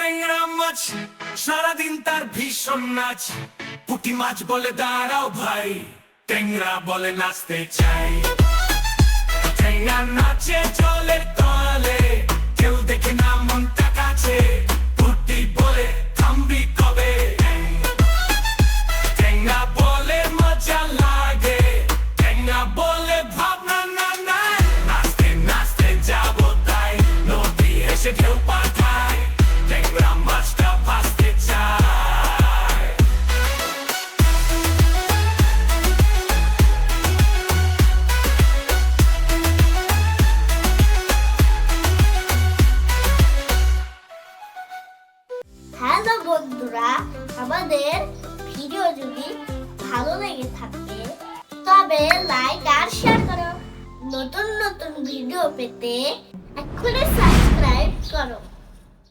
ট্যাংরা মাছ সারাদিন তার ভীষণ নাচ। পুঁটি মাছ বলে দাঁড়াও ভাই, ট্যাংরা বলে নাচতে চাই। ট্যাংরা নাচে জলের তলে, কেউ দেখে না মনটা কাছে। পুঁটি বলে থামবি কবে, ট্যাংরা বলে মজা লাগে। ট্যাংরা বলে ভাবনা না নাই, নাচতে নাচতে যাবো তাই। নদী এসে ঢেউ পাঠায়, ট্যাংরা মাছটা ভাসতে চায়। হ্যালো বন্ধুরা, আমাদের ভিডিও যদি ভালো লেগে থাকে তবে লাইক আর শেয়ার করো। নতুন নতুন ভিডিও পেতে এক্ষুনি সাবস্ক্রাইব করো।